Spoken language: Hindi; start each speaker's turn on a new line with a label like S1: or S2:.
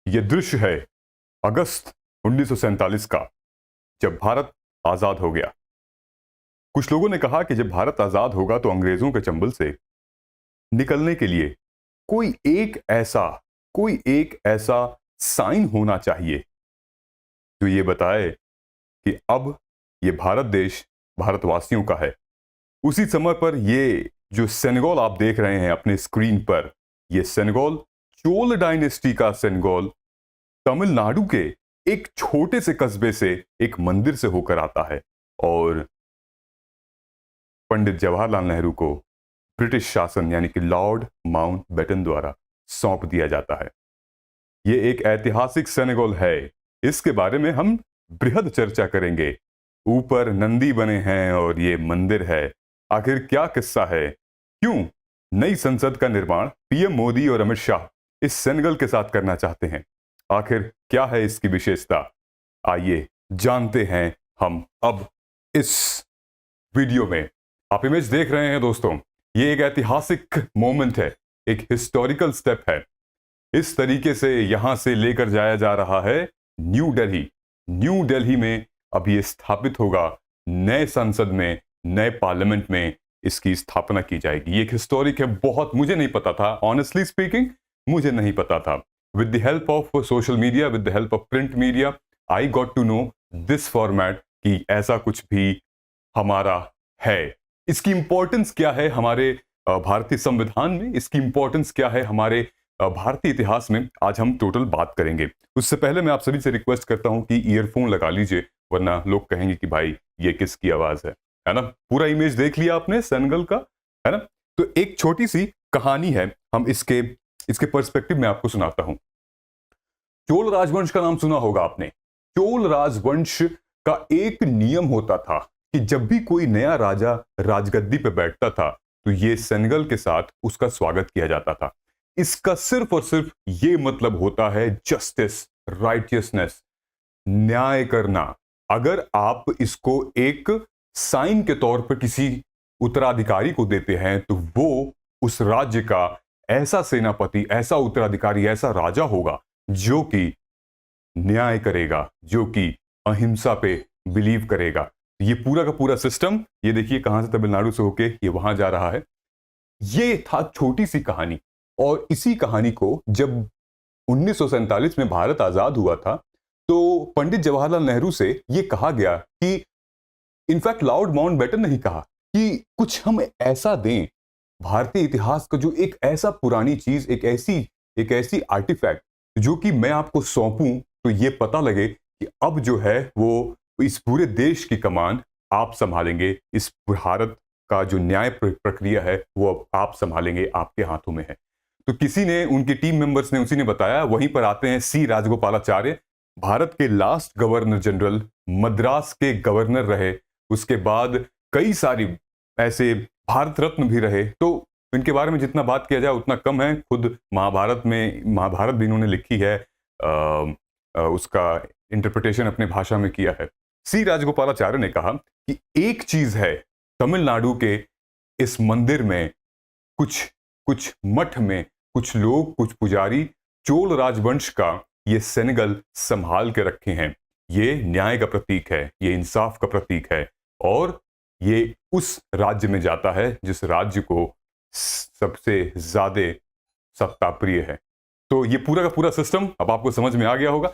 S1: ये दृश्य है अगस्त 1947 का, जब भारत आजाद हो गया। कुछ लोगों ने कहा कि जब भारत आजाद होगा तो अंग्रेजों के चंबल से निकलने के लिए कोई एक ऐसा साइन होना चाहिए जो ये बताए कि अब ये भारत देश भारतवासियों का है। उसी समय पर ये जो सेनेगल आप देख रहे हैं अपने स्क्रीन पर, ये सेनेगल चोल डायनेस्टी का सेनेगल तमिलनाडु के एक छोटे से कस्बे से एक मंदिर से होकर आता है और पंडित जवाहरलाल नेहरू को ब्रिटिश शासन यानी कि लॉर्ड माउंटबेटन द्वारा सौंप दिया जाता है। ये एक ऐतिहासिक सेनेगल है। इसके बारे में हम बृहद चर्चा करेंगे। ऊपर नंदी बने हैं और ये मंदिर है। आखिर क्या किस्सा है? क्यों नई संसद का निर्माण पीएम मोदी और अमित शाह इस सेनेगल के साथ करना चाहते हैं? आखिर क्या है इसकी विशेषता? आइए जानते हैं हम अब इस वीडियो में। आप इमेज देख रहे हैं दोस्तों, ये एक ऐतिहासिक मोमेंट है, एक हिस्टोरिकल स्टेप है। इस तरीके से यहां से लेकर जाया जा रहा है न्यू दिल्ली। न्यू दिल्ली में अब ये स्थापित होगा। नए संसद में, नए पार्लियामेंट में इसकी स्थापना की जाएगी। ये एक हिस्टोरिक है। बहुत मुझे नहीं पता था, ऑनेस्टली स्पीकिंग मुझे नहीं पता था। With the help of social media, with the help of print media, I got to know this format कि ऐसा कुछ भी हमारा है। इसकी इंपॉर्टेंस क्या है हमारे भारतीय संविधान में, इसकी इंपॉर्टेंस क्या है हमारे भारतीय इतिहास में, आज हम टोटल बात करेंगे। उससे पहले मैं आप सभी से रिक्वेस्ट करता हूं कि ईयरफोन लगा लीजिए, वरना लोग कहेंगे कि भाई ये किसकी आवाज है ना। पूरा इमेज देख लिया आपने सेनेगल का, है ना। तो एक छोटी सी कहानी है, हम इसके पर्सपेक्टिव में आपको सुनाता हूं। चोल राजवंश का नाम सुना होगा आपने। चोल राजवंश का एक नियम होता था कि जब भी कोई नया राजा राजगद्दी पे बैठता था तो ये सेनेगल के साथ उसका स्वागत किया जाता था। इसका सिर्फ और सिर्फ ये मतलब होता है जस्टिस, राइटियसनेस, न्याय करना। अगर आप इसको एक साइन के तौर पर किसी उत्तराधिकारी को देते हैं तो वो उस राज्य का ऐसा सेनापति, ऐसा उत्तराधिकारी, ऐसा राजा होगा जो कि न्याय करेगा, जो कि अहिंसा पे बिलीव करेगा। ये पूरा का पूरा सिस्टम, ये देखिए कहां से तमिलनाडु से होके ये वहां जा रहा है। ये था छोटी सी कहानी। और इसी कहानी को जब 1947 में भारत आजाद हुआ था तो पंडित जवाहरलाल नेहरू से यह कहा गया कि इनफैक्ट लॉर्ड माउंटबेटन ने ही कहा कि कुछ हम ऐसा दें भारतीय इतिहास का, जो एक ऐसा पुरानी चीज, एक ऐसी आर्टिफैक्ट जो कि मैं आपको सौंपूं तो ये पता लगे कि अब जो है वो इस पूरे देश की कमान आप संभालेंगे। इस भारत का जो न्याय प्रक्रिया है वो अब आप संभालेंगे, आपके हाथों में है। तो किसी ने, उनके टीम मेंबर्स ने, उसी ने बताया। वहीं पर आते हैं सी राजगोपालाचार्य, भारत के लास्ट गवर्नर जनरल, मद्रास के गवर्नर रहे। उसके बाद कई सारी ऐसे भारत रत्न भी रहे। तो इनके बारे में जितना बात किया जाए उतना कम है। खुद महाभारत भी इन्होंने लिखी है, उसका इंटरप्रिटेशन अपने भाषा में किया है। सी राजगोपालाचार्य ने कहा कि एक चीज है तमिलनाडु के इस मंदिर में, कुछ मठ में कुछ लोग, कुछ पुजारी चोल राजवंश का ये सेनेगल संभाल के रखे हैं। ये न्याय का प्रतीक है, ये इंसाफ का प्रतीक है और ये उस राज्य में जाता है जिस राज्य को सबसे ज्यादा सत्ता प्रिय है। तो ये पूरा का पूरा सिस्टम अब आपको समझ में आ गया होगा।